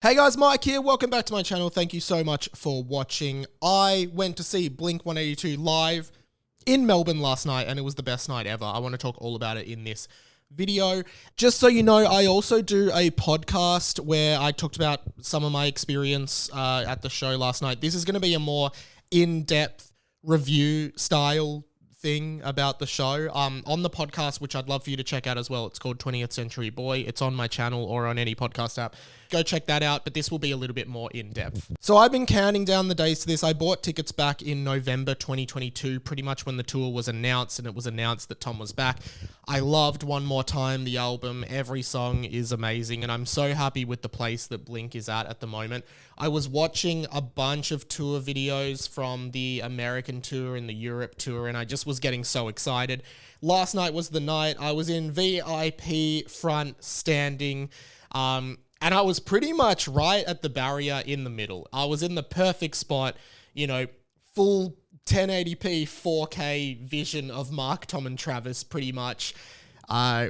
Hey guys, Mike here. Welcome back to my channel. Thank you so much for watching. I went to see blink-182 live in Melbourne last night and it was the best night ever. I want to talk all about it in this video. Just so you know, I also do a podcast where I talked about some of my experience at the show last night. This is going to be a more in-depth review style thing about the show on the podcast, which I'd love for you to check out as well. It's called 20th Century Boy. It's on my channel or on any podcast app. Go check that out, but this will be a little bit more in-depth. So I've been counting down the days to this. I bought tickets back in November 2022, pretty much when the tour was announced, and it was announced that Tom was back. I loved One More Time, the album. Every song is amazing, and I'm so happy with the place that Blink is at the moment. I was watching a bunch of tour videos from the American tour and the Europe tour, and I just was getting so excited. Last night was the night. I was in VIP front standing, and I was pretty much right at the barrier in the middle. I was in the perfect spot, you know, full 1080p 4K vision of Mark, Tom, and Travis pretty much,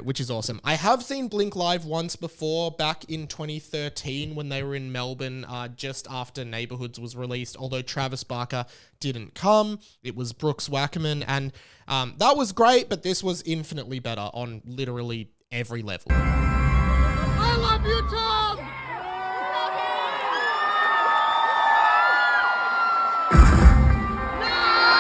which is awesome. I have seen Blink live once before, back in 2013 when they were in Melbourne, just after Neighbourhoods was released, although Travis Barker didn't come. It was Brooks Wackerman, and that was great, but this was infinitely better on literally every level. I love you, Tom!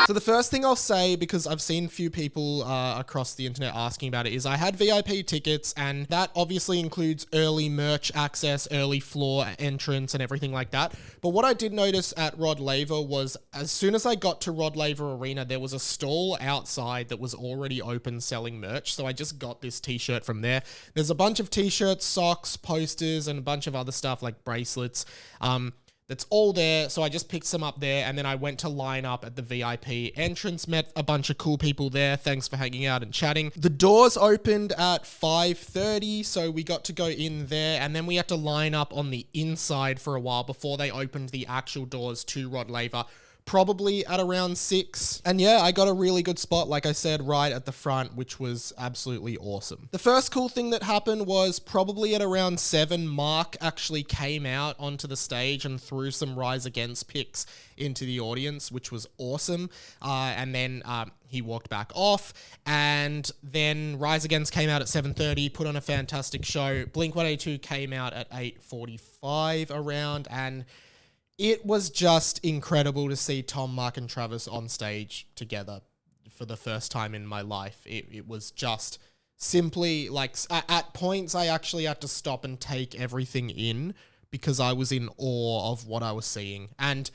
So the first thing I'll say, because I've seen a few people across the internet asking about it, is I had VIP tickets, and that obviously includes early merch access, early floor entrance, and everything like that. But what I did notice at Rod Laver was, as soon as I got to Rod Laver Arena, there was a stall outside that was already open selling merch. So I just got this t-shirt from there. There's a bunch of t-shirts, socks, posters, and a bunch of other stuff like bracelets. That's all there, so I just picked some up there, and then I went to line up at the VIP entrance, met a bunch of cool people there. Thanks for hanging out and chatting. The doors opened at 5:30, so we got to go in there, and then we had to line up on the inside for a while before they opened the actual doors to Rod Laver, probably at around 6. And yeah, I got a really good spot, like I said, right at the front, which was absolutely awesome. The first cool thing that happened was probably at around 7, Mark actually came out onto the stage and threw some Rise Against pics into the audience, which was awesome. And then he walked back off, and then Rise Against came out at 7:30, put on a fantastic show. Blink-182 came out at 8:45 around, and it was just incredible to see Tom, Mark, and Travis on stage together for the first time in my life. It was just simply like, at points I actually had to stop and take everything in because I was in awe of what I was seeing. And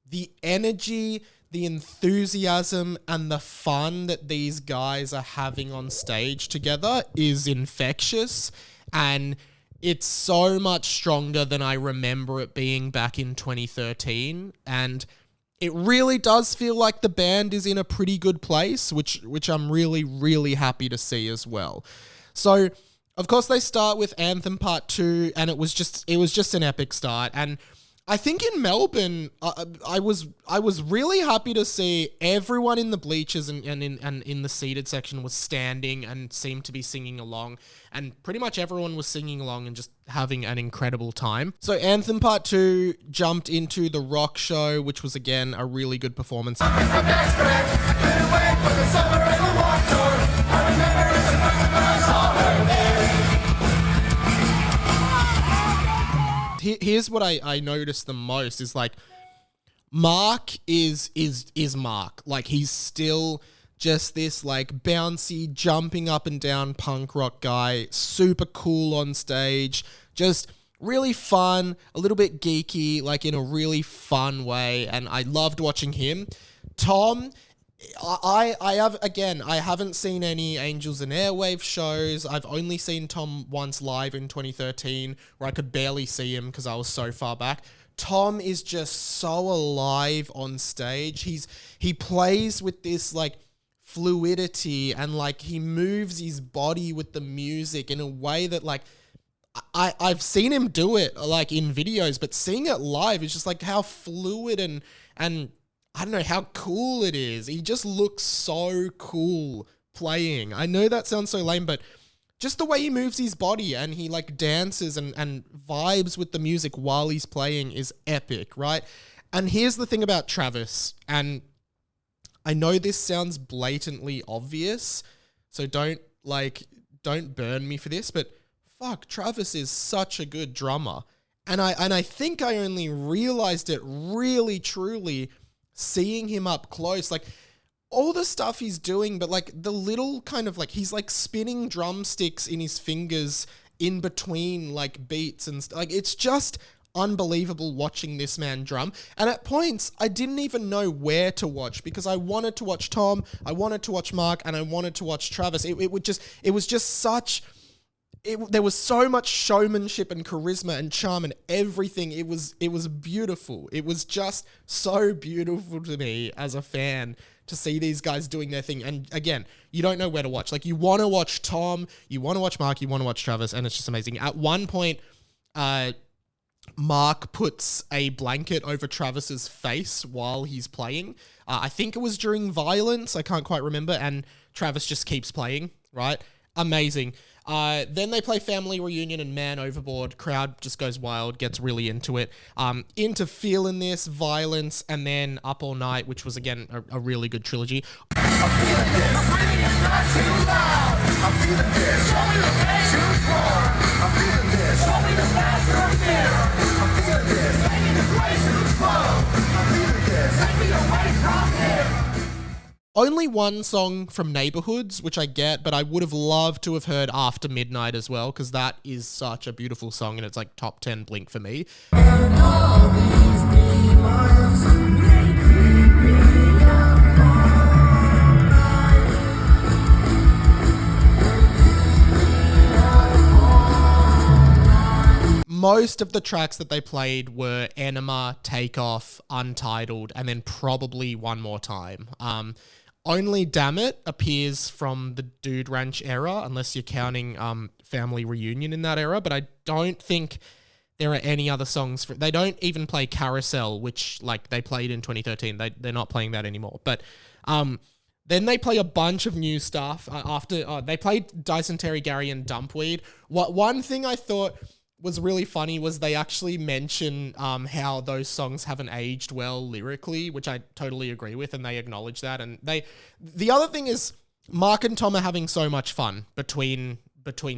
the energy, the enthusiasm, and the fun that these guys are having on stage together is infectious, and it's so much stronger than I remember it being back in 2013, and it really does feel like the band is in a pretty good place, which I'm really, really happy to see as well. So, of course, they start with Anthem Part 2, and it was just an epic start. And I think in Melbourne, I was really happy to see everyone in the bleachers and in the seated section was standing and seemed to be singing along, and pretty much everyone was singing along and just having an incredible time. So Anthem Part 2 jumped into the rock show, which was again a really good performance. Here's what I noticed the most is, like, Mark is Mark. Like, he's still just this like bouncy, jumping up and down punk rock guy, super cool on stage, just really fun, a little bit geeky, like in a really fun way, and I loved watching him. Tom, I haven't seen any Angels and Airwave shows. I've only seen Tom once live in 2013, where I could barely see him because I was so far back. Tom is just so alive on stage. He plays with this like fluidity, and like he moves his body with the music in a way that like I've seen him do it like in videos, but seeing it live is just like how fluid and I don't know how cool it is. He just looks so cool playing. I know that sounds so lame, but just the way he moves his body and he like dances and vibes with the music while he's playing is epic, right? And here's the thing about Travis, and I know this sounds blatantly obvious, so don't burn me for this, but fuck, Travis is such a good drummer. And I think I only realized it really truly seeing him up close. Like, all the stuff he's doing, but like the little kind of like, he's like spinning drumsticks in his fingers in between like beats and like, it's just unbelievable watching this man drum. And at points, I didn't even know where to watch because I wanted to watch Tom, I wanted to watch Mark, and I wanted to watch Travis. There was so much showmanship and charisma and charm and everything. It was beautiful. It was just so beautiful to me as a fan to see these guys doing their thing. And again, you don't know where to watch. Like, you want to watch Tom, you want to watch Mark, you want to watch Travis, and it's just amazing. At one point, Mark puts a blanket over Travis's face while he's playing. I think it was during Violence. I can't quite remember. And Travis just keeps playing, right? Amazing. Then they play Family Reunion and Man Overboard. Crowd just goes wild, gets really into it. Into Feeling This, Violence, and then Up All Night, which was, again, a really good trilogy. Only one song from Neighborhoods, which I get, but I would have loved to have heard After Midnight as well, because that is such a beautiful song, and it's like top 10 Blink for me. Most of the tracks that they played were Enema, Takeoff, Untitled, and then probably One More Time. Only Damn It appears from the Dude Ranch era, unless you're counting Family Reunion in that era, but I don't think there are any other songs. They don't even play Carousel, which like they played in 2013. They're not playing that anymore. But then they play a bunch of new stuff. After they played Dyson Terry, Gary, and Dumpweed. One thing I thought was really funny was they actually mention how those songs haven't aged well lyrically, which I totally agree with, and they acknowledge that. And the other thing is Mark and Tom are having so much fun between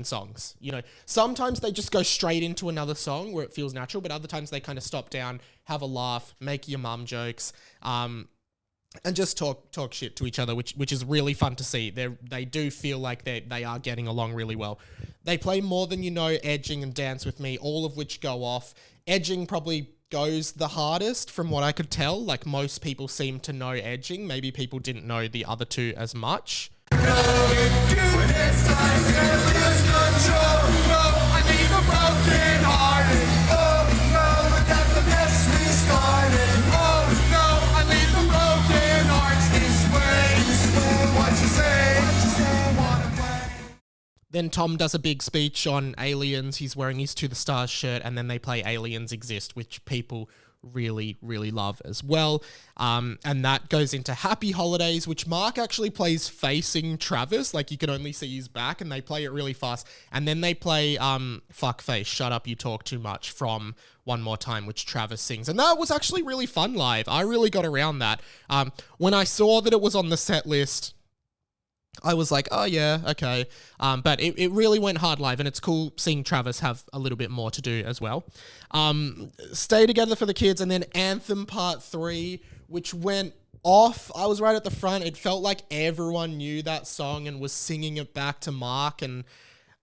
songs. You know, sometimes they just go straight into another song where it feels natural, but other times they kind of stop down, have a laugh, make your mum jokes, and just talk shit to each other, which is really fun to see. They do feel like they are getting along really well. They play More Than You Know, Edging, and Dance With Me, all of which go off. Edging probably goes the hardest from what I could tell. Like, most people seem to know Edging. Maybe people didn't know the other two as much. Then Tom does a big speech on aliens. He's wearing his To The Stars shirt, and then they play Aliens Exist, which people really, really love as well. And that goes into Happy Holidays, which Mark actually plays facing Travis. Like, you can only see his back, and they play it really fast. And then they play Fuckface, Shut Up, You Talk Too Much from One More Time, which Travis sings. And that was actually really fun live. I really got around that. When I saw that it was on the set list, I was like, oh yeah, okay. But it really went hard live, and it's cool seeing Travis have a little bit more to do as well. Stay Together for the Kids, and then Anthem Part 3, which went off. I was right at the front. It felt like everyone knew that song and was singing it back to Mark, and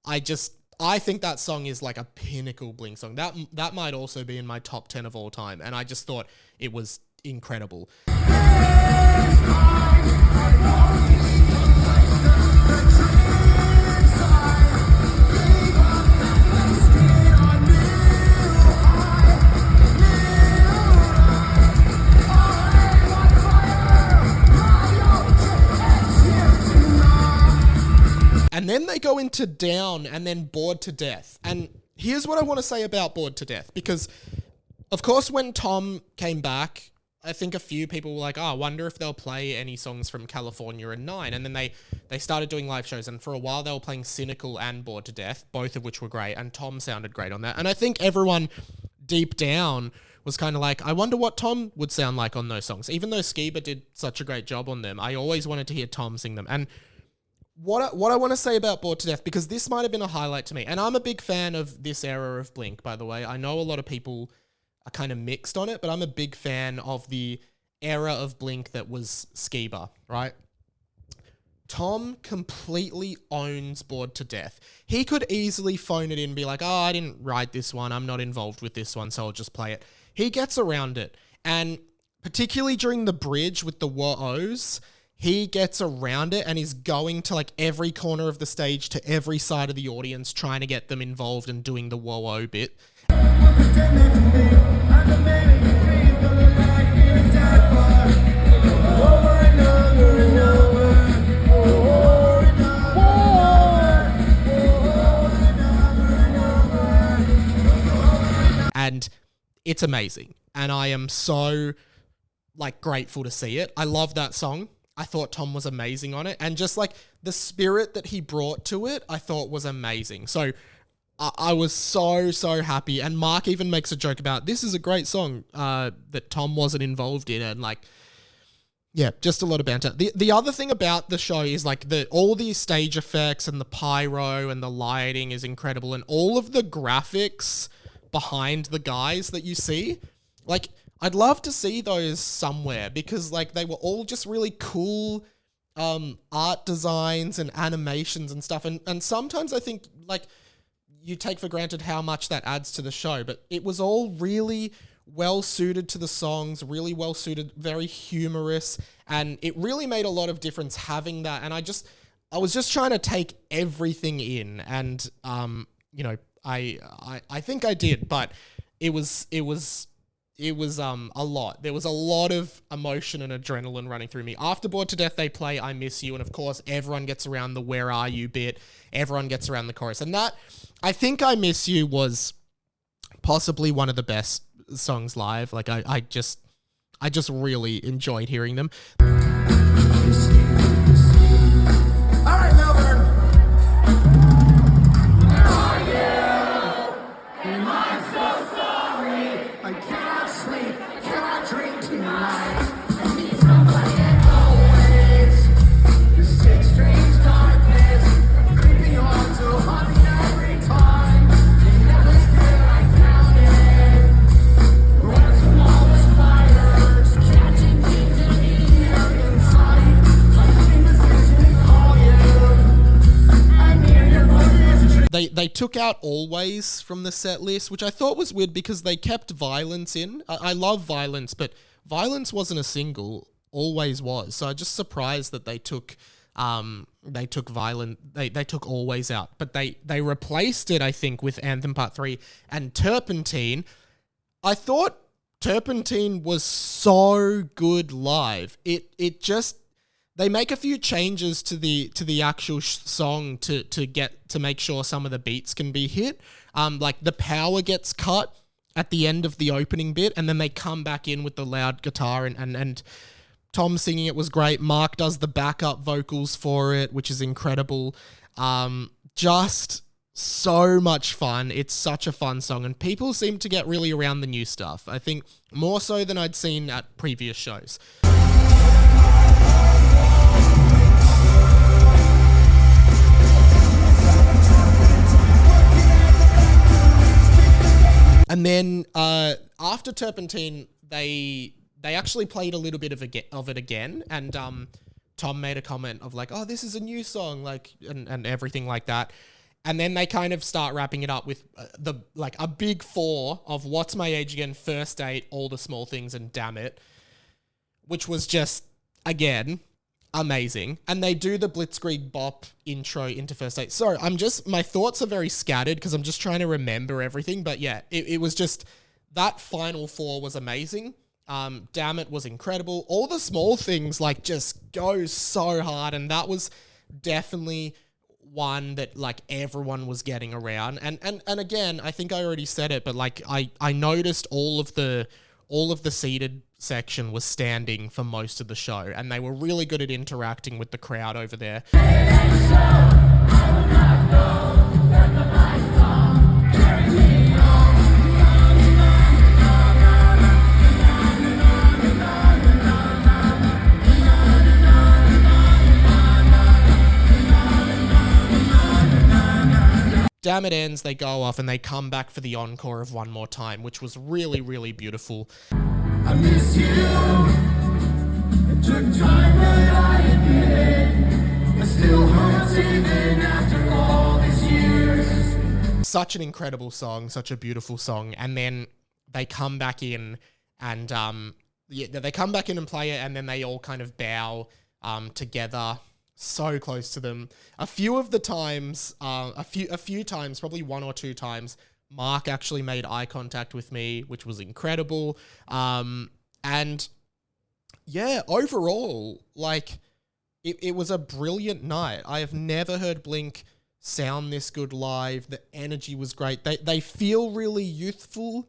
I think that song is like a pinnacle Blink song. That might also be in my top 10 of all time, and I just thought it was incredible. And then they go into Down and then Bored to Death. And here's what I want to say about Bored to Death, because of course when Tom came back I think a few people were like, oh, I wonder if they'll play any songs from California and Nine. And then they started doing live shows. And for a while, they were playing Cynical and Bored to Death, both of which were great. And Tom sounded great on that. And I think everyone deep down was kind of like, I wonder what Tom would sound like on those songs. Even though Skiba did such a great job on them, I always wanted to hear Tom sing them. And what I want to say about Bored to Death, because this might have been a highlight to me. And I'm a big fan of this era of Blink, by the way. I know a lot of people are kind of mixed on it, but I'm a big fan of the era of Blink that was Skiba, right? Tom completely owns Bored to Death. He could easily phone it in and be like, oh, I didn't write this one. I'm not involved with this one, so I'll just play it. He gets around it. And particularly during the bridge with the whoa-ohs, he gets around it and is going to like every corner of the stage to every side of the audience, trying to get them involved and doing the whoa-oh bit. And it's amazing. And I am so like grateful to see it. I love that song. I thought Tom was amazing on it. And just like the spirit that he brought to it, I thought was amazing. So I was so happy. And Mark even makes a joke about, this is a great song that Tom wasn't involved in. And like, yeah, just a lot of banter. The other thing about the show is like all the stage effects and the pyro and the lighting is incredible. And all of the graphics behind the guys that you see, like, I'd love to see those somewhere, because like they were all just really cool art designs and animations and stuff. And sometimes I think like you take for granted how much that adds to the show, but it was all really well suited to the songs, really well suited, very humorous, and it really made a lot of difference having that. And I was just trying to take everything in, and you know, I think I did, but it was a lot. There was a lot of emotion and adrenaline running through me. After Bored to Death, they play I Miss You, and of course, everyone gets around the Where Are You bit. Everyone gets around the chorus. And that, I think I Miss You was possibly one of the best songs live. Like, I just really enjoyed hearing them. All right, Melbourne. Are you? Am I so sorry? I cannot sleep, cannot drink tonight. I need somebody and always. The six strange darkness creeping on so hot every time. You never still I counted. One smallest spiders catching things and eating them inside. Like indecision call you. I'm near your voice. They took out Always from the set list, which I thought was weird because they kept Violence in. I love Violence, but Violence wasn't a single. Always was. So I'm just surprised that they took they took Always out. But they replaced it, I think, with Anthem Part 3 and Turpentine. I thought Turpentine was so good live. It just, they make a few changes to the actual song to make sure some of the beats can be hit. Like the power gets cut at the end of the opening bit, and then they come back in with the loud guitar, and Tom singing it was great. Mark does the backup vocals for it, which is incredible. Just so much fun. It's such a fun song, and people seem to get really around the new stuff. I think more so than I'd seen at previous shows. And then after Turpentine, they actually played a little bit of it again, and Tom made a comment of like, "Oh, this is a new song," like and everything like that. And then they kind of start wrapping it up with a big four of What's My Age Again, First Date, All the Small Things, and Damn It, which was just again amazing. And they do the Blitzkrieg Bop intro into First Date. Sorry, my thoughts are very scattered because I'm just trying to remember everything. But yeah, it was just, that final four was amazing. Damn It was incredible. All the Small Things like just go so hard, and that was definitely one that like everyone was getting around. And again, I think I already said it, but like I noticed all of the all of the seated section was standing for most of the show, and they were really good at interacting with the crowd over there. Damn It ends, they go off and they come back for the encore of One More Time, which was really, really beautiful. I miss you. It took time, but I admit it still hurts even after all these years. Such an incredible song, such a beautiful song. And then they come back in and they come back in and play it, and then they all kind of bow together. So close to them. A few times, probably 1 or 2 times, Mark actually made eye contact with me, which was incredible. And yeah, overall, like, it was a brilliant night. I have never heard Blink sound this good live. The energy was great. They feel really youthful.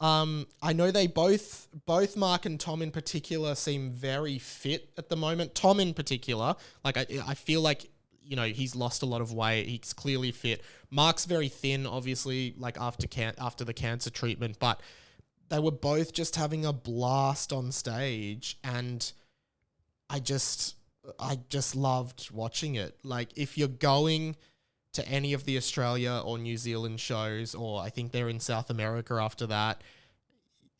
I know they both Mark and Tom in particular seem very fit at the moment. Tom in particular, like I feel like, you know, he's lost a lot of weight. He's clearly fit. Mark's very thin, obviously, like after the cancer treatment, but they were both just having a blast on stage, and I just loved watching it. Like, if you're going to any of the Australia or New Zealand shows, or I think they're in South America after that,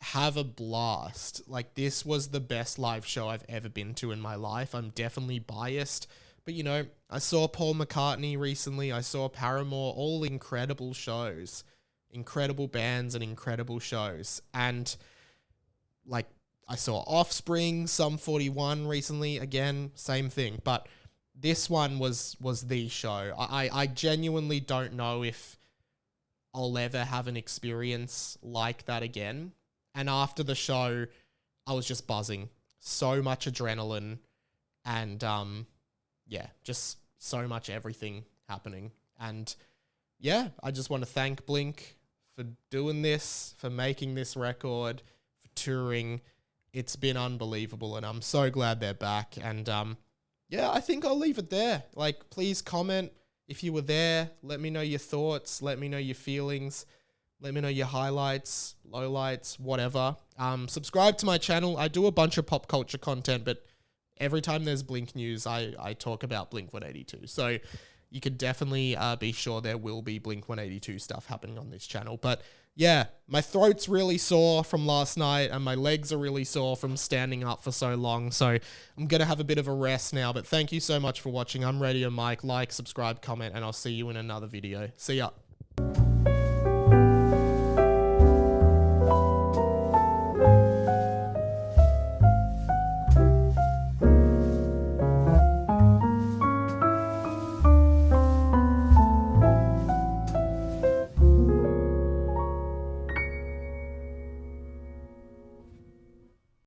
have a blast. Like, this was the best live show I've ever been to in my life. I'm definitely biased, but, you know, I saw Paul McCartney recently. I saw Paramore, all incredible shows, incredible bands and incredible shows. And like, I saw Offspring, Sum 41 recently, again, same thing. But this one was the show. I genuinely don't know if I'll ever have an experience like that again. And after the show, I was just buzzing. So much adrenaline and, yeah, just so much everything happening. And yeah, I just want to thank Blink for doing this, for making this record, for touring. It's been unbelievable, and I'm so glad they're back. And, yeah, I think I'll leave it there. Like, please comment if you were there. Let me know your thoughts. Let me know your feelings. Let me know your highlights, lowlights, whatever. Subscribe to my channel. I do a bunch of pop culture content, but every time there's Blink news, I talk about blink-182. So you could definitely be sure there will be blink-182 stuff happening on this channel. But yeah, my throat's really sore from last night, and my legs are really sore from standing up for so long. So I'm going to have a bit of a rest now. But thank you so much for watching. I'm Radio Mike. Like, subscribe, comment, and I'll see you in another video. See ya.